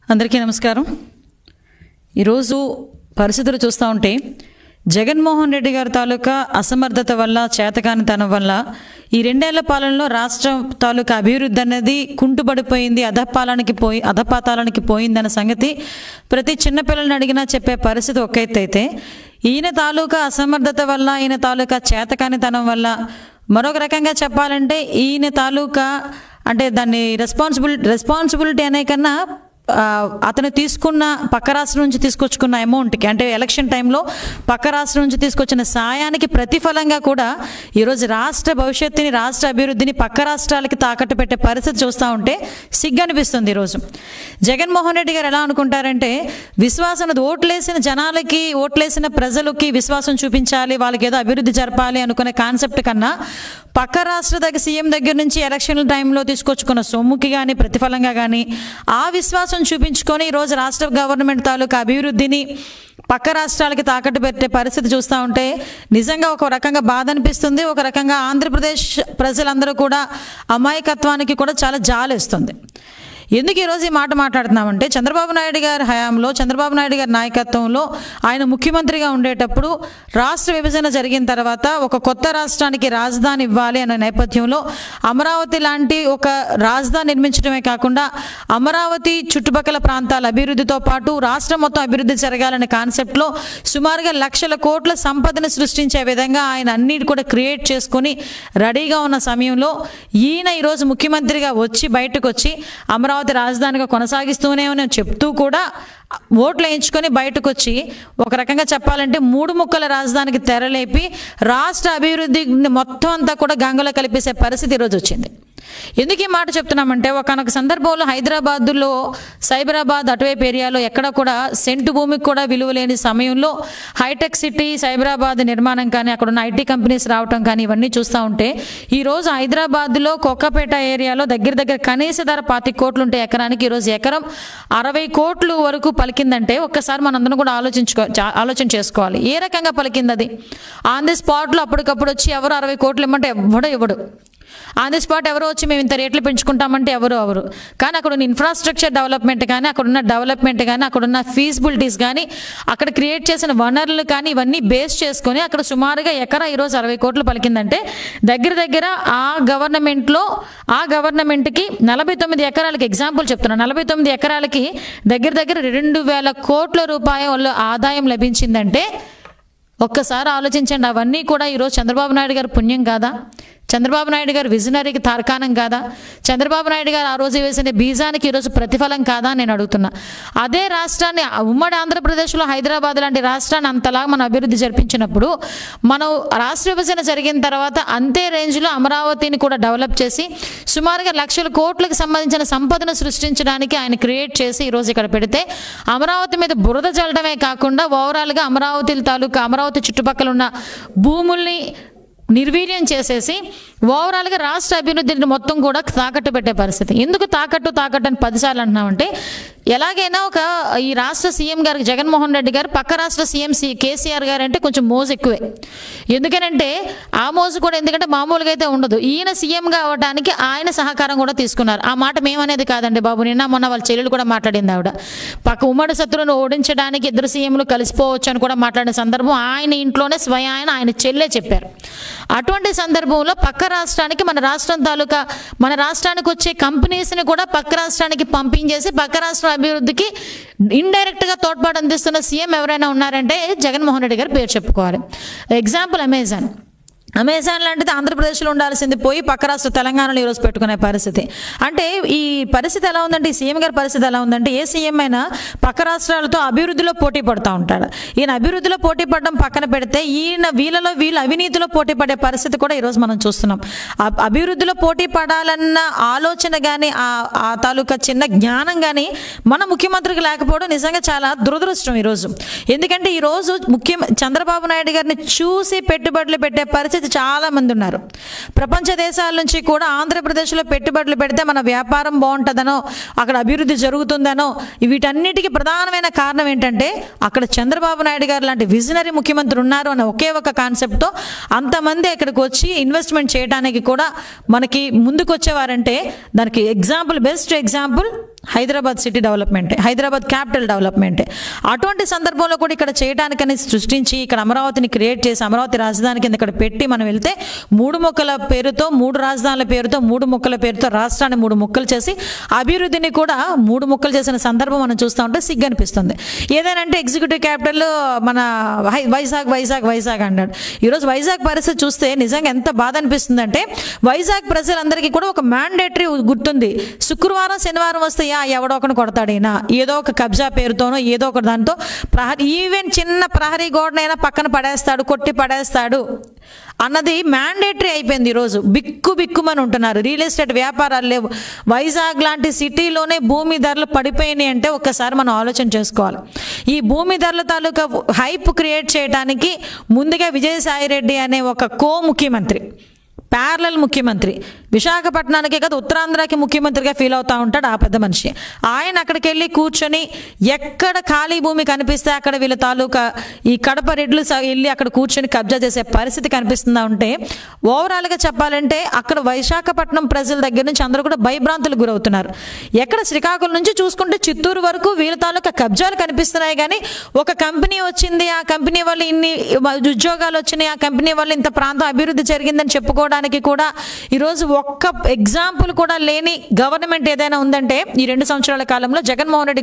అందరికీ నమస్కారం. ఈరోజు పరిస్థితులు చూస్తూ ఉంటే జగన్మోహన్ రెడ్డి గారి తాలూకా అసమర్థత వల్ల, చేతకానితనం వల్ల ఈ 2 ఏళ్ల పాలనలో రాష్ట్రం తాలూకా అభివృద్ధి అనేది కుంటుపడిపోయింది, అధపాతాళానికి పోయిందన్న సంగతి ప్రతి చిన్నపిల్లల్ని అడిగినా చెప్పే పరిస్థితి ఒక ఎత్తు అయితే, ఈయన తాలూకా అసమర్థత వల్ల, ఈయన తాలూకా చేతకానితనం వల్ల, మరొక రకంగా చెప్పాలంటే ఈయన తాలూకా అంటే దాన్ని రెస్పాన్సిబిలిటీ అనే కన్నా అతను తీసుకున్న పక్క రాష్ట్రం నుంచి తీసుకొచ్చుకున్న అమౌంట్కి, అంటే ఎలక్షన్ టైంలో పక్క రాష్ట్రం నుంచి తీసుకొచ్చిన సాయానికి ప్రతిఫలంగా కూడా ఈరోజు రాష్ట్ర భవిష్యత్తుని, రాష్ట్ర అభివృద్ధిని పక్క రాష్ట్రాలకి తాకట్టు పెట్టే పరిస్థితి చూస్తూ ఉంటే సిగ్గు అనిపిస్తుంది. ఈరోజు జగన్మోహన్ రెడ్డి గారు ఎలా అనుకుంటారంటే, విశ్వాసం ఓట్లేసిన జనాలకి, ఓట్లేసిన ప్రజలకి విశ్వాసం చూపించాలి, వాళ్ళకి ఏదో అభివృద్ధి జరపాలి అనుకునే కాన్సెప్ట్ కన్నా పక్క రాష్ట్ర సీఎం దగ్గర నుంచి ఎలక్షన్ల టైంలో తీసుకొచ్చుకున్న సొమ్ముకి కానీ, ప్రతిఫలంగా కానీ ఆ విశ్వాసం చూపించుకొని ఈరోజు రాష్ట్ర గవర్నమెంట్ తాలూకా అభివృద్ధిని పక్క రాష్ట్రాలకి తాకట్టు పెట్టే పరిస్థితి చూస్తూ ఉంటే నిజంగా ఒక రకంగా బాధ అనిపిస్తుంది. ఒక రకంగా ఆంధ్రప్రదేశ్ ప్రజలందరూ కూడా అమాయకత్వానికి కూడా చాలా జాలేస్తుంది. ఎందుకు ఈరోజు ఈ మాట మాట్లాడుతున్నామంటే, చంద్రబాబు నాయుడు గారి హయాంలో, చంద్రబాబు నాయుడు గారి నాయకత్వంలో ఆయన ముఖ్యమంత్రిగా ఉండేటప్పుడు రాష్ట్ర విభజన జరిగిన తర్వాత ఒక కొత్త రాష్ట్రానికి రాజధాని ఇవ్వాలి అనే నేపథ్యంలో అమరావతి లాంటి ఒక రాజధాని నిర్మించడమే కాకుండా అమరావతి చుట్టుపక్కల ప్రాంతాల అభివృద్ధితో పాటు రాష్ట్రం మొత్తం అభివృద్ధి జరగాలనే కాన్సెప్ట్లో సుమారుగా 1,00,000 కోట్ల సంపదను సృష్టించే విధంగా ఆయన అన్నిటి కూడా క్రియేట్ చేసుకుని రెడీగా ఉన్న సమయంలో ఈయన ఈరోజు ముఖ్యమంత్రిగా వచ్చి బయటకు వచ్చి అమరావతి రాజధానిగా కొనసాగిస్తూనే చెప్తూ కూడా ఓట్లు వేయించుకొని బయటకు వచ్చి ఒక రకంగా చెప్పాలంటే 3 ముక్కల రాజధానికి తెరలేపి రాష్ట్ర అభివృద్ధి మొత్తం అంతా కూడా గంగలో కలిపేసే పరిస్థితి ఈరోజు వచ్చింది. ఎందుకు ఈ మాట చెప్తున్నామంటే, ఒకనొక సందర్భంలో హైదరాబాద్లో, సైబరాబాద్ అటువైపు ఏరియాలో ఎక్కడ కూడా సెంటు భూమికి కూడా విలువ లేని సమయంలో హైటెక్ సిటీ సైబరాబాద్ నిర్మాణం కానీ, అక్కడ ఉన్న ఐటీ కంపెనీస్ రావటం కానీ ఇవన్నీ చూస్తూ ఉంటే ఈరోజు హైదరాబాద్లో కొక్కపేట ఏరియాలో దగ్గర కనీస ధర 25 కోట్లు ఉంటే ఎకరానికి ఈరోజు ఎకరం 60 కోట్లు వరకు పలికిందంటే ఒక్కసారి మనందరం కూడా ఆలోచన చేసుకోవాలి. ఏ రకంగా పలికింది అది? ఆన్ ది స్పాట్లో అప్పటికప్పుడు వచ్చి ఎవరు 60 కోట్లు ఇవ్వమంటే ఇవ్వడు. ఆన్ ది స్పాట్ ఎవరో వచ్చి మేము ఇంత రేట్లు పెంచుకుంటామంటే ఎవరు. కానీ అక్కడ ఉన్న ఇన్ఫ్రాస్ట్రక్చర్ డెవలప్మెంట్ కానీ, అక్కడున్న డెవలప్మెంట్ కానీ, అక్కడున్న ఫీజిబిలిటీస్ కానీ, అక్కడ క్రియేట్ చేసిన వనరులు కానీ ఇవన్నీ బేస్ చేసుకొని అక్కడ సుమారుగా ఎకరా ఈరోజు 60 కోట్లు పలికిందంటే దగ్గర ఆ గవర్నమెంట్కి 49 ఎకరాలకి, ఎగ్జాంపుల్ చెప్తున్నా, 49 ఎకరాలకి దగ్గర 2,000 కోట్ల రూపాయల ఆదాయం లభించిందంటే ఒక్కసారి ఆలోచించండి. అవన్నీ కూడా ఈరోజు చంద్రబాబు నాయుడు గారి పుణ్యం కాదా? చంద్రబాబు నాయుడు గారు విజనరీకి తార్కాణం కాదా? చంద్రబాబు నాయుడు గారు ఆ రోజు వేసిన బీజానికి ఈరోజు ప్రతిఫలం కాదా నేను అడుగుతున్నా. అదే రాష్ట్రాన్ని, ఉమ్మడి ఆంధ్రప్రదేశ్లో హైదరాబాద్ లాంటి రాష్ట్రాన్ని అంతలాగా మనం అభివృద్ధి జరిపించినప్పుడు, మనం రాష్ట్ర విభజన జరిగిన తర్వాత అంతే రేంజ్లో అమరావతిని కూడా డెవలప్ చేసి సుమారుగా 1,00,000 కోట్లకు సంబంధించిన సంపదను సృష్టించడానికి ఆయన క్రియేట్ చేసి ఈరోజు ఇక్కడ పెడితే అమరావతి మీద బురద చల్లడమే కాకుండా ఓవరాల్గా అమరావతి చుట్టుపక్కల ఉన్న భూముల్ని నిర్వీర్యం చేసేసి ఓవరాల్గా రాష్ట్ర అభివృద్ధిని మొత్తం కూడా తాకట్టు పెట్టే పరిస్థితి. ఎందుకు తాకట్టు అని 10 సార్లు అంటున్నామంటే, ఎలాగైనా ఈ రాష్ట్ర సీఎం గారికి, జగన్మోహన్ రెడ్డి గారు పక్క రాష్ట్ర సీఎం కేసీఆర్ గారు అంటే కొంచెం మోజు ఎక్కువే. ఎందుకనంటే ఆ మోజు కూడా ఎందుకంటే మామూలుగా అయితే ఉండదు. ఈయన సీఎంగా అవ్వడానికి ఆయన సహకారం కూడా తీసుకున్నారు. ఆ మాట మేమనేది కాదండి బాబు, మొన్న వాళ్ళ చెల్లెలు కూడా మాట్లాడింది. ఆవిడ పక్క ఉమ్మడి శత్రువును ఓడించడానికి 2 సీఎంలు కలిసిపోవచ్చు అని కూడా మాట్లాడిన సందర్భం ఆయన ఇంట్లోనే స్వయాన ఆయన చెల్లె చెప్పారు. అటువంటి సందర్భంలో పక్క రాష్ట్రానికి, మన రాష్ట్రానికి వచ్చే కంపెనీస్ని కూడా పక్క రాష్ట్రానికి పంపించేసి పక్క రాష్ట్ర అభివృద్ధికి ఇండైరెక్ట్గా తోడ్పాటు అందిస్తున్న సీఎం ఎవరైనా ఉన్నారంటే జగన్మోహన్ రెడ్డి గారు పేరు చెప్పుకోవాలి. ఎగ్జాంపుల్ అమెజాన్ లాంటిది ఆంధ్రప్రదేశ్లో ఉండాల్సింది పోయి పక్క రాష్ట్ర తెలంగాణలో ఈరోజు పెట్టుకునే పరిస్థితి. అంటే ఈ పరిస్థితి ఎలా ఉందంటే, ఈ సీఎం గారి పరిస్థితి ఎలా ఉందంటే, ఏ సీఎం అయినా పక్క రాష్ట్రాలతో అభివృద్ధిలో పోటీ పడుతూ ఉంటాడు. ఈయన అభివృద్ధిలో పోటీ పడడం పక్కన పెడితే వీళ్ళు అవినీతిలో పోటీ పడే పరిస్థితి కూడా ఈరోజు మనం చూస్తున్నాం. అభివృద్ధిలో పోటీ పడాలన్న ఆలోచన కానీ, ఆ తాలూకా చిన్న జ్ఞానం కానీ మన ముఖ్యమంత్రికి లేకపోవడం నిజంగా చాలా దురదృష్టం ఈరోజు. ఎందుకంటే ఈరోజు చంద్రబాబు నాయుడు గారిని చూసి పెట్టుబడులు పెట్టే పరిస్థితి చాలా మంది ఉన్నారు. ప్రపంచ దేశాల నుంచి కూడా ఆంధ్రప్రదేశ్లో పెట్టుబడులు పెడితే మన వ్యాపారం బాగుంటుందనో, అక్కడ అభివృద్ధి జరుగుతుందనో, వీటన్నిటికీ ప్రధానమైన కారణం ఏంటంటే అక్కడ చంద్రబాబు నాయుడు గారు లాంటి విజనరీ ముఖ్యమంత్రి ఉన్నారు అనే ఒకే ఒక కాన్సెప్ట్తో అంతమంది ఇక్కడికి వచ్చి ఇన్వెస్ట్మెంట్ చేయడానికి కూడా మనకి ముందుకు వచ్చేవారంటే దానికి బెస్ట్ ఎగ్జాంపుల్ హైదరాబాద్ సిటీ డెవలప్మెంటే, హైదరాబాద్ క్యాపిటల్ డెవలప్మెంటే. అటువంటి సందర్భంలో కూడా ఇక్కడ చేయడానికని సృష్టించి ఇక్కడ అమరావతిని క్రియేట్ చేసి అమరావతి రాజధాని కింద ఇక్కడ పెట్టి మనం వెళ్తే 3 ముక్కల పేరుతో 3 రాజధానుల పేరుతో 3 ముక్కల పేరుతో రాష్ట్రాన్ని 3 ముక్కలు చేసి అభివృద్ధిని కూడా 3 ముక్కలు చేసిన సందర్భం మనం చూస్తూ ఉంటే సిగ్గు అనిపిస్తుంది. ఏదైనా అంటే ఎగ్జిక్యూటివ్ క్యాపిటల్ మన వైజాగ్ వైజాగ్ వైజాగ్ అన్నాడు. ఈరోజు వైజాగ్ పరిస్థితి చూస్తే నిజంగా ఎంత బాధ అనిపిస్తుందంటే వైజాగ్ ప్రజలందరికీ కూడా ఒక మ్యాండేటరీ గుర్తుంది. శుక్రవారం శనివారం వస్తే ఎవడో ఒకటి కొడతాడైనా ఏదో ఒక కబ్జా పేరుతోనో ఏదో ఒక దాంతో ఈవెన్ చిన్న ప్రహరీ గోడనైనా పక్కన పడేస్తాడు, కొట్టి పడేస్తాడు అన్నది మ్యాండేటరీ అయిపోయింది. ఈరోజు బిక్కుమని ఉంటున్నారు. రియల్ ఎస్టేట్ వ్యాపారాలు లేవు. వైజాగ్ లాంటి సిటీలోనే భూమి ధరలు పడిపోయినాయి అంటే ఒక్కసారి మనం ఆలోచన చేసుకోవాలి. ఈ భూమి ధరల తాలూకా హైప్ క్రియేట్ చేయడానికి ముందుగా విజయసాయిరెడ్డి అనే ఒక ముఖ్యమంత్రి, ప్యారలల్ ముఖ్యమంత్రి, విశాఖపట్నానికే కాదు ఉత్తరాంధ్రకి ముఖ్యమంత్రిగా ఫీల్ అవుతూ ఉంటాడు ఆ పెద్ద మనిషి. ఆయన అక్కడికి వెళ్ళి కూర్చొని ఎక్కడ ఖాళీ భూమి కనిపిస్తే అక్కడ వీళ్ళ తాలూకా ఈ కడప రెడ్లు వెళ్ళి అక్కడ కూర్చొని కబ్జా చేసే పరిస్థితి కనిపిస్తుందా ఉంటే ఓవరాల్గా చెప్పాలంటే అక్కడ విశాఖపట్నం ప్రజల దగ్గర నుంచి అందరూ కూడా భయభ్రాంతులకు గురవుతున్నారు. ఎక్కడ శ్రీకాకుళం నుంచి చూసుకుంటే చిత్తూరు వరకు వీళ్ళ తాలూకా కబ్జాలు కనిపిస్తున్నాయి. కానీ ఒక కంపెనీ వచ్చింది, ఆ కంపెనీ వల్ల ఇన్ని ఉద్యోగాలు వచ్చినాయి, ఆ కంపెనీ వల్ల ఇంత ప్రాంతం అభివృద్ధి జరిగిందని చెప్పుకోవడానికి కూడా ఈరోజు ఒక్క ఎగ్జాంపుల్ కూడా లేని గవర్నమెంట్ ఏదైనా ఉందంటే ఈ 2 సంవత్సరాల కాలంలో జగన్మోహన్ రెడ్డి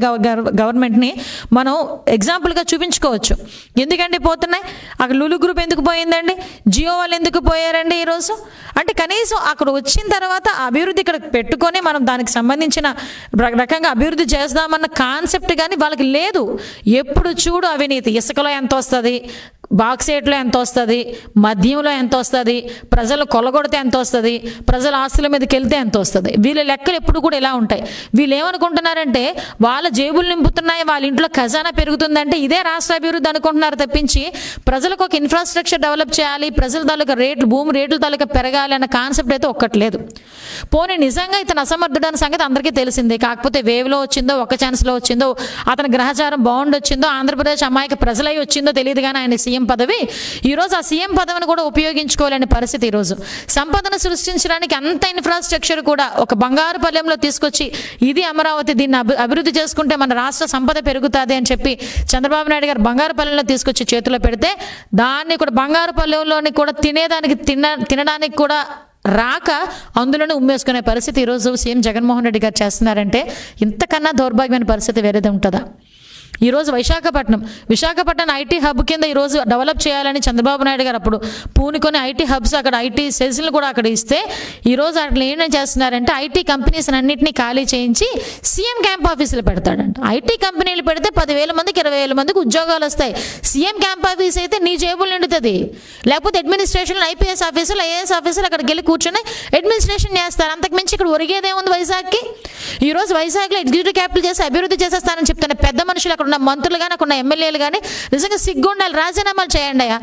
గవర్నమెంట్ని మనం ఎగ్జాంపుల్గా చూపించుకోవచ్చు. ఎందుకంటే పోతున్నాయి అక్కడ లులు గ్రూప్ ఎందుకు పోయిందండి, జియో వాళ్ళు ఎందుకు పోయారండి ఈరోజు అంటే కనీసం అక్కడ వచ్చిన తర్వాత అభివృద్ధి ఇక్కడ పెట్టుకొని మనం దానికి సంబంధించిన రకంగా అభివృద్ధి చేద్దామన్న కాన్సెప్ట్ కానీ వాళ్ళకి లేదు. ఎప్పుడు చూడు అవినీతి, ఇసుకలో ఎంత వస్తుంది, బాక్సైట్లో ఎంత వస్తుంది, మద్యంలో ఎంత వస్తుంది, ప్రజలు కొలగొడితే ఎంత వస్తుంది, ప్రజల ఆస్తుల మీదకి వెళ్తే ఎంత వస్తుంది, వీళ్ళ లెక్కలు ఎప్పుడు కూడా ఇలా ఉంటాయి. వీళ్ళు ఏమనుకుంటున్నారంటే వాళ్ళ జేబులు నింపుతున్నాయి, వాళ్ళ ఇంట్లో ఖజానా పెరుగుతుందంటే ఇదే రాష్ట్ర అభివృద్ధి అనుకుంటున్నారు తప్పించి ప్రజలకు ఒక ఇన్ఫ్రాస్ట్రక్చర్ డెవలప్ చేయాలి, ప్రజల తాలూకా రేట్లు భూమి రేట్ల తాలూకా పెరగాలి అన్న కాన్సెప్ట్ అయితే ఒక్కట్లేదు. పోనీ నిజంగా ఇతను అసమర్థుడు అన్న సంగతి అందరికీ తెలిసిందే. కాకపోతే వేవ్లో వచ్చిందో, ఒక ఛాన్స్లో వచ్చిందో, అతని గ్రహచారం బాగుండొచ్చిందో, ఆంధ్రప్రదేశ్ అమ్మాయికి ప్రజలై వచ్చిందో తెలియదు కానీ ఆయన సీఎం పదవి ఈరోజు ఆ సీఎం పదవిని కూడా ఉపయోగించుకోలేని పరిస్థితి. ఈరోజు సంపదను సృష్టించడానికి అంత ఇన్ఫ్రాస్ట్రక్చర్ కూడా ఒక బంగారు పల్లెంలో తీసుకొచ్చి ఇది అమరావతి, దీన్ని అభివృద్ధి చేసుకుంటే మన రాష్ట్ర సంపద పెరుగుతుంది అని చెప్పి చంద్రబాబు నాయుడు గారు బంగారు పల్లెంలో తీసుకొచ్చి చేతిలో పెడితే దాన్ని కూడా బంగారు పల్లెంలోని కూడా తినడానికి కూడా రాక అందులోనే ఉమ్మేసుకునే పరిస్థితి ఈరోజు సీఎం జగన్మోహన్ రెడ్డి గారు చేస్తున్నారంటే ఇంతకన్నా దౌర్భాగ్యమైన పరిస్థితి వేరేది ఉంటుందా? ఈరోజు విశాఖపట్నం ఐటీ హబ్ కింద ఈరోజు డెవలప్ చేయాలని చంద్రబాబు నాయుడు గారు అప్పుడు పూనుకొని ఐటీ హబ్స్ అక్కడ ఐటీ సెల్స్లు కూడా అక్కడ ఇస్తే ఈరోజు అట్లా ఏం చేస్తున్నారంటే ఐటీ కంపెనీస్ అన్నింటినీ ఖాళీ చేయించి సీఎం క్యాంప్ ఆఫీసులు పెడతాడంట. ఐటీ కంపెనీలు పెడితే 10,000 మందికి 20,000 మందికి ఉద్యోగాలు వస్తాయి. సీఎం క్యాంప్ ఆఫీస్ అయితే నీ జేబులు నిండుతుంది. లేకపోతే అడ్మినిస్ట్రేషన్ ఐపీఎస్ ఆఫీసులు ఐఏఎస్ ఆఫీసులు అక్కడికి వెళ్ళి కూర్చొని అడ్మినిస్ట్రేషన్ చేస్తారు. అంతకుమించి ఇక్కడ ఒరిగేదేముంది వైజాగ్కి? ఈరోజు వైజాగ్లో ఎగ్జిక్యూటివ్ క్యాపిటల్ చేసి అభివృద్ధి చేసేస్తానని చెప్తున్న పెద్ద మనుషులు అక్కడ ఉన్న మంత్రులు కానీ అక్కడ ఉన్న ఎమ్మెల్యేలు కానీ నిజంగా సిగ్గుండాలి, రాజీనామాలు చేయండి అయ్యా.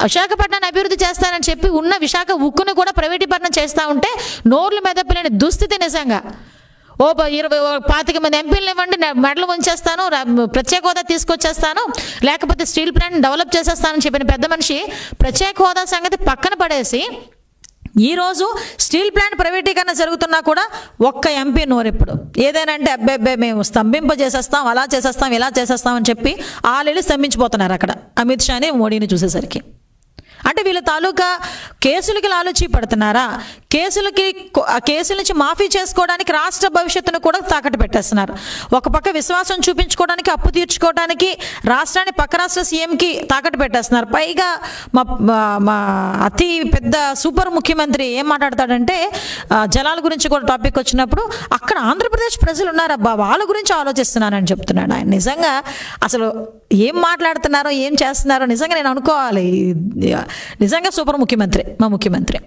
విశాఖపట్నాన్ని అభివృద్ధి చేస్తానని చెప్పి ఉన్న విశాఖ ఉక్కును కూడా ప్రైవేటీకరణ చేస్తూ ఉంటే నోర్లు మెదపలేని దుస్థితి. నిజంగా 25 మంది ఎంపీలను ఇవ్వండి, మెడలు ఉంచేస్తాను, ప్రత్యేక హోదా తీసుకొచ్చేస్తాను, లేకపోతే స్టీల్ ప్లాంట్ డెవలప్ చేసేస్తానని చెప్పిన పెద్ద మనిషి ప్రత్యేక హోదా సంగతి పక్కన పడేసి ఈరోజు స్టీల్ ప్లాంట్ ప్రైవేటీకరణ జరుగుతున్నా కూడా ఒక్క ఎంపీ నోరెప్పుడు ఏదైనా అంటే అబ్బాయి మేము స్తంభింపజేసేస్తాం, అలా చేసేస్తాం, ఇలా చేసేస్తాం అని చెప్పి ఆల్రెడీ స్తంభించిపోతున్నారు అక్కడ అమిత్ షాని మోడీని చూసేసరికి. అంటే వీళ్ళ తాలూకా కేసులకి లాలూచి పడుతున్నారా? కేసుల నుంచి మాఫీ చేసుకోవడానికి రాష్ట్ర భవిష్యత్తును కూడా తాకట్టు పెట్టేస్తున్నారు. ఒక పక్క విశ్వాసం చూపించుకోవడానికి, అప్పు తీర్చుకోవడానికి రాష్ట్రాన్ని పక్క రాష్ట్ర సీఎంకి తాకట్టు పెట్టేస్తున్నారు. పైగా మా అతి పెద్ద సూపర్ ముఖ్యమంత్రి ఏం మాట్లాడతాడంటే జలాల గురించి కూడా టాపిక్ వచ్చినప్పుడు అక్కడ ఆంధ్రప్రదేశ్ ప్రజలు ఉన్నారబ్బా వాళ్ళ గురించి ఆలోచిస్తున్నానని చెప్తున్నాడు ఆయన. నిజంగా అసలు ఏం మాట్లాడుతున్నారో ఏం చేస్తున్నారో నిజంగా నేను అనుకోవాలి. నిజంగా సూపర్ ముఖ్యమంత్రి మా ముఖ్యమంత్రి.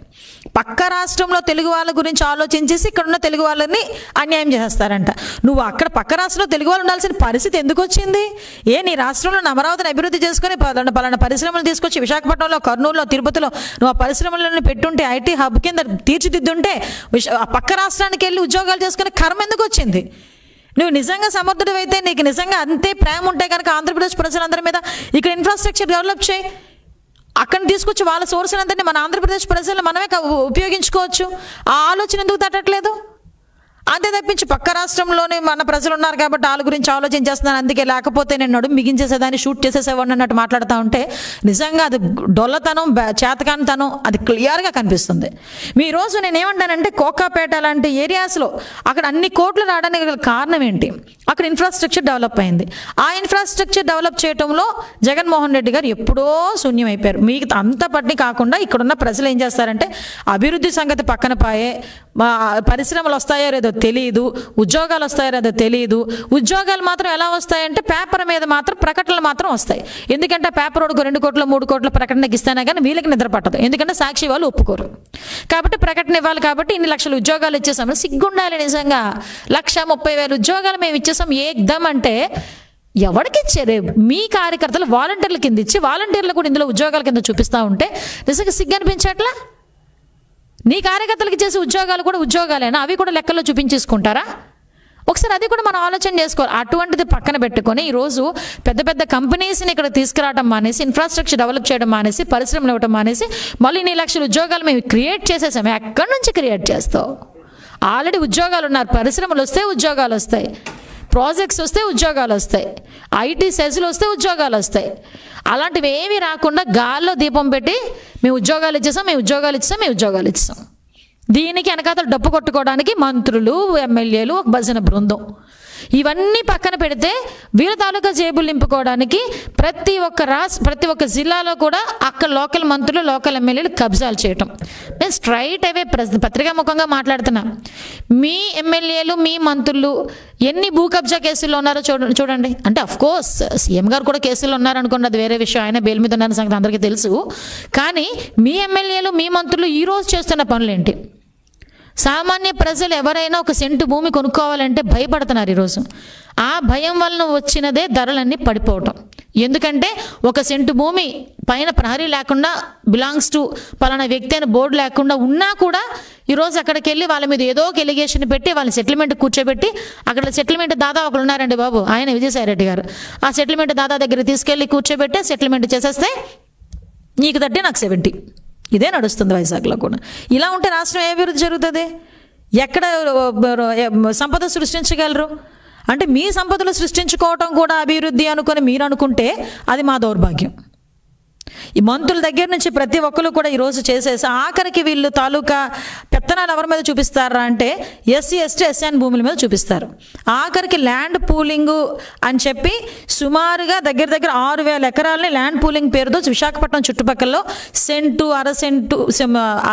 పక్క రాష్ట్రంలో తెలుగు వాళ్ళ గురించి ఆలోచించేసి ఇక్కడ ఉన్న తెలుగు వాళ్ళని అన్యాయం చేస్తారంట. నువ్వు అక్కడ పక్క రాష్ట్రంలో తెలుగు వాళ్ళు ఉండాల్సిన పరిస్థితి ఎందుకు వచ్చింది? నీ రాష్ట్రంలో అమరావతిని అభివృద్ధి చేసుకుని పలానా పరిశ్రమలు తీసుకొచ్చి విశాఖపట్నంలో, కర్నూలులో, తిరుపతిలో నువ్వు ఆ పరిశ్రమలను పెట్టుంటే ఐటీ హబ్ కింద తీర్చిదిద్దుంటే ఆ పక్క రాష్ట్రానికి వెళ్ళి ఉద్యోగాలు చేసుకునే కర్మ ఎందుకు వచ్చింది? నువ్వు నిజంగా సమర్థుడు అయితే, నీకు నిజంగా అంతే ప్రేమ ఉంటే కనుక ఆంధ్రప్రదేశ్ ప్రజలందరి మీద ఇక్కడ ఇన్ఫ్రాస్ట్రక్చర్ డెవలప్ చేయి. అక్కడ తీసుకొచ్చి వాళ్ళ సోర్స్ అందరినీ మన ఆంధ్రప్రదేశ్ ప్రజలు మనమే ఉపయోగించుకోవచ్చు. ఆ ఆలోచన ఎందుకు తట్టట్లేదు? అంతే తప్పించి పక్క రాష్ట్రంలోనే మన ప్రజలు ఉన్నారు కాబట్టి వాళ్ళ గురించి ఆలోచించేస్తున్నాను, అందుకే లేకపోతే నేను నడుము మిగించేసేదాన్ని, షూట్ చేసేసేవాడిని అన్నట్టు మాట్లాడుతూ ఉంటే నిజంగా అది డొల్లతనం, చేతకానితనం అది క్లియర్గా కనిపిస్తుంది. మీ రోజు నేనేమంటానంటే కోకాపేట లాంటి ఏరియాస్లో అక్కడ అన్ని కోట్లు రావడానికి కారణం ఏంటి? అక్కడ ఇన్ఫ్రాస్ట్రక్చర్ డెవలప్ అయింది. ఆ ఇన్ఫ్రాస్ట్రక్చర్ డెవలప్ చేయడంలో జగన్మోహన్ రెడ్డి గారు ఎప్పుడో శూన్యమైపోయారు. మీకు అంత పట్టి కాకుండా ఇక్కడున్న ప్రజలు ఏం చేస్తారంటే అభివృద్ధి సంగతి పక్కన పాయే, పరిశ్రమలు వస్తాయో లేదో తెలియదు, ఉద్యోగాలు వస్తాయో లేదో తెలియదు. ఉద్యోగాలు మాత్రం ఎలా వస్తాయంటే పేపర్ మీద మాత్రం ప్రకటనలు మాత్రం వస్తాయి. ఎందుకంటే పేపర్ వాడికి 2 కోట్లు 3 కోట్ల ప్రకటనకి ఇస్తానే కానీ వీళ్ళకి నిద్ర పట్టదు, ఎందుకంటే సాక్షి వాళ్ళు ఒప్పుకోరు కాబట్టి ప్రకటన ఇవ్వాలి. కాబట్టి ఇన్ని లక్షల ఉద్యోగాలు ఇచ్చేసాము. సిగ్గుండాలి నిజంగా. 1,30,000 ఉద్యోగాలు మేము ఇచ్చేసాం ఏకదమ్ అంటే ఎవరికి ఇచ్చారు? మీ కార్యకర్తలు వాలంటీర్ల కింద ఇచ్చి వాలంటీర్లు కూడా ఇందులో ఉద్యోగాల కింద చూపిస్తూ ఉంటే నిజంగా సిగ్గు అనిపించట్లా? నీ కార్యకర్తలకి చేసే ఉద్యోగాలు కూడా ఉద్యోగాలేనా? అవి కూడా లెక్కల్లో చూపించేసుకుంటారా? ఒకసారి అది కూడా మనం ఆలోచన చేసుకోవాలి. అటువంటిది పక్కన పెట్టుకొని ఈరోజు పెద్ద పెద్ద కంపెనీస్ని ఇక్కడ తీసుకురావడం మానేసి, ఇన్ఫ్రాస్ట్రక్చర్ డెవలప్ చేయడం మానేసి, పరిశ్రమలు ఇవ్వడం మానేసి మళ్ళీ 2 లక్షల ఉద్యోగాలు మేము క్రియేట్ చేసేసాము. ఎక్కడి నుంచి క్రియేట్ చేస్తావు? ఆల్రెడీ ఉద్యోగాలు ఉన్నారు, పరిశ్రమలు వస్తే ఉద్యోగాలు వస్తాయి, ప్రాజెక్ట్స్ వస్తే ఉద్యోగాలు వస్తాయి, ఐటీ సెజ్లు వస్తే ఉద్యోగాలు వస్తాయి. అలాంటివి ఏమీ రాకుండా గాల్లో దీపం పెట్టి మేము ఉద్యోగాలు ఇచ్చేసాం, మేము ఉద్యోగాలు ఇచ్చాం, మేము ఉద్యోగాలు ఇచ్చాం. దీనికి వెనకాతలు డప్పు కొట్టుకోవడానికి మంత్రులు, ఎమ్మెల్యేలు, ఒక భజన బృందం. ఇవన్నీ పక్కన పెడితే వీళ్ళ తాలూకా జేబులు నింపుకోవడానికి ప్రతి ఒక్క జిల్లాలో కూడా అక్కడ లోకల్ మంత్రులు, లోకల్ ఎమ్మెల్యేలు కబ్జాలు చేయటం. నేను స్ట్రైట్ అవే పత్రికాముఖంగా మాట్లాడుతున్నా. మీ ఎమ్మెల్యేలు, మీ మంత్రులు ఎన్ని భూ కబ్జా కేసుల్లో ఉన్నారో చూడండి. అంటే అఫ్కోర్స్ సీఎం గారు కూడా కేసుల్లో ఉన్నారనుకోండి, అది వేరే విషయం, ఆయన బెయిల్ మీద ఉన్నారన్న సంగతి అందరికీ తెలుసు. కానీ మీ ఎమ్మెల్యేలు, మీ మంత్రులు ఈరోజు చేస్తున్న పనులేంటి? సామాన్య ప్రజలు ఎవరైనా ఒక సెంటు భూమి కొనుక్కోవాలంటే భయపడుతున్నారు ఈరోజు. ఆ భయం వలన వచ్చినదే ధరలన్నీ పడిపోవటం. ఎందుకంటే ఒక సెంటు భూమి పైన ప్రహరీ లేకుండా, బిలాంగ్స్ టు పలానా వ్యక్తి అయిన బోర్డు లేకుండా ఉన్నా కూడా ఈరోజు అక్కడికి వెళ్ళి వాళ్ళ మీద ఏదో ఒక ఎలిగేషన్ పెట్టి వాళ్ళని సెటిల్మెంట్ కూర్చోబెట్టి, అక్కడ సెటిల్మెంట్ దాదా ఒకరు ఉన్నారండి బాబు, ఆయన విజయసాయిరెడ్డి గారు, ఆ సెటిల్మెంట్ దాదా దగ్గర తీసుకెళ్ళి కూర్చోబెట్టి సెటిల్మెంట్ చేసేస్తే నీకు 30 నాకు 70, ఇదే నడుస్తుంది వైజాగ్లో కూడా. ఇలా ఉంటే రాష్ట్రం ఏ అభివృద్ధి జరుగుతుంది? ఎక్కడ సంపద సృష్టించగలరు? అంటే మీ సంపదలు సృష్టించుకోవటం కూడా అభివృద్ధి అనుకొని మీరు అనుకుంటే అది మా దౌర్భాగ్యం. ఈ మంత్రుల దగ్గర నుంచి ప్రతి ఒక్కరు కూడా ఈరోజు చేసేసి ఆఖరికి వీళ్ళు తాలూకా పెత్తనాలు ఎవరి మీద చూపిస్తారా అంటే ఎస్సీ, ఎస్టీ, ఎస్ఎన్ భూముల మీద చూపిస్తారు. ఆఖరికి ల్యాండ్ పూలింగ్ అని చెప్పి సుమారుగా దగ్గర 6,000 ఎకరాలని ల్యాండ్ పూలింగ్ పేరుతో విశాఖపట్నం చుట్టుపక్కల సెంటు, అర సెంటు,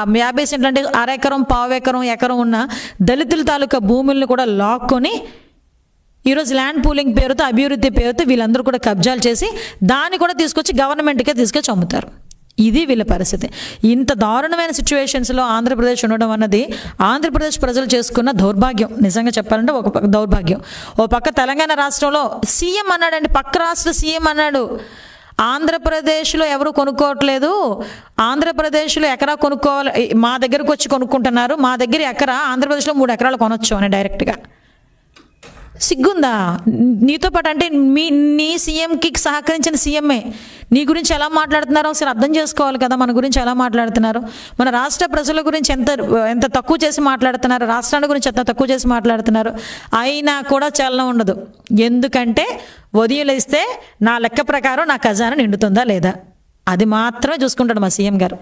50 సెంట్లు అంటే అరెకరం, పావు ఎకరం, ఎకరం ఉన్న దళితుల తాలూకా భూముల్ని కూడా లాక్కొని ఈరోజు ల్యాండ్ పూలింగ్ పేరుతో, అభివృద్ధి పేరుతో వీళ్ళందరూ కూడా కబ్జాలు చేసి దాన్ని కూడా తీసుకొచ్చి గవర్నమెంట్కే తీసుకొచ్చి అమ్ముతారు. ఇది వీళ్ళ పరిస్థితి. ఇంత దారుణమైన సిచ్యువేషన్స్లో ఆంధ్రప్రదేశ్ ఉండడం అన్నది ఆంధ్రప్రదేశ్ ప్రజలు చేసుకున్న దౌర్భాగ్యం. నిజంగా చెప్పాలంటే ఒక పక్క దౌర్భాగ్యం. ఓ పక్క తెలంగాణ రాష్ట్రంలో సీఎం అన్నాడండి, పక్క రాష్ట్ర సీఎం అన్నాడు, ఆంధ్రప్రదేశ్లో ఎవరు కొనుక్కోవట్లేదు, ఆంధ్రప్రదేశ్లో ఎకరా కొనుక్కోవాలి, మా దగ్గరకు వచ్చి కొనుక్కుంటున్నారు, మా దగ్గర ఎకరా ఆంధ్రప్రదేశ్లో 3 ఎకరాలు కొనొచ్చు అని డైరెక్ట్గా. సిగ్గుందా నీతో పాటు? అంటే నీ సీఎంకి సహకరించిన సీఎంఏ నీ గురించి ఎలా మాట్లాడుతున్నారో ఒకసారి అర్థం చేసుకోవాలి కదా. మన గురించి ఎలా మాట్లాడుతున్నారు, మన రాష్ట్ర ప్రజల గురించి ఎంత తక్కువ చేసి మాట్లాడుతున్నారు, రాష్ట్రాన్ని గురించి ఎంత తక్కువ చేసి మాట్లాడుతున్నారు. అయినా కూడా చలనం ఉండదు. ఎందుకంటే వదిలేస్తే నా లెక్క ప్రకారం నా ఖజానా నిండుతుందా లేదా అది మాత్రమే చూసుకుంటాడు మా సీఎం గారు.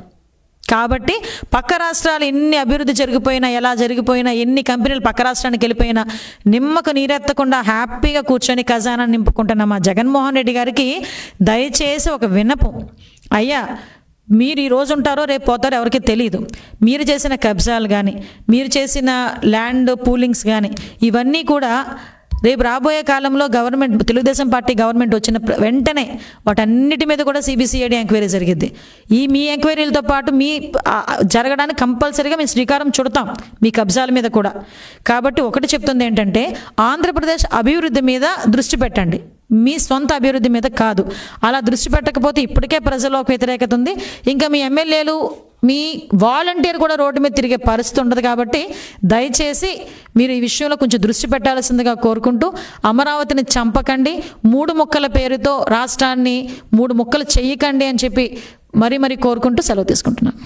కాబట్టి పక్క రాష్ట్రాలు ఎన్ని అభివృద్ధి జరిగిపోయినా, ఎలా జరిగిపోయినా, ఎన్ని కంపెనీలు పక్క రాష్ట్రానికి వెళ్ళిపోయినా నిమ్మకు నీరెత్తకుండా హ్యాపీగా కూర్చొని ఖజానా నింపుకుంటున్న మా జగన్మోహన్ రెడ్డి గారికి దయచేసి ఒక విన్నపం. అయ్యా, మీరు ఈ రోజు ఉంటారో రేపు పోతారో ఎవరికి తెలియదు. మీరు చేసిన కబ్జాలు కానీ, మీరు చేసిన ల్యాండ్ పూలింగ్స్ కానీ ఇవన్నీ కూడా రేపు రాబోయే కాలంలో గవర్నమెంట్, తెలుగుదేశం పార్టీ గవర్నమెంట్ వచ్చిన వెంటనే వాటన్నిటి మీద కూడా సిబిసిఐడి ఎంక్వైరీ జరిగింది. మీ ఎంక్వైరీలతో పాటు జరగడానికి కంపల్సరీగా మేము శ్రీకారం చుడతాం మీ కబ్జాల మీద కూడా. కాబట్టి ఒకటి చెప్తుంది ఏంటంటే ఆంధ్రప్రదేశ్ అభివృద్ధి మీద దృష్టి పెట్టండి, మీ సొంత అభివృద్ధి మీద కాదు. అలా దృష్టి పెట్టకపోతే ఇప్పటికే ప్రజల్లో ఒక వ్యతిరేకత ఉంది. ఇంకా మీ ఎమ్మెల్యేలు, మీ వాలంటీర్ కూడా రోడ్డు మీద తిరిగే పరిస్థితి ఉండదు. కాబట్టి దయచేసి మీరు ఈ విషయంలో కొంచెం దృష్టి పెట్టాల్సిందిగా కోరుకుంటూ, అమరావతిని చంపకండి, 3 ముక్కల పేరుతో రాష్ట్రాన్ని 3 ముక్కలు చెయ్యకండి అని చెప్పి మరీ కోరుకుంటూ సెలవు తీసుకుంటున్నాను.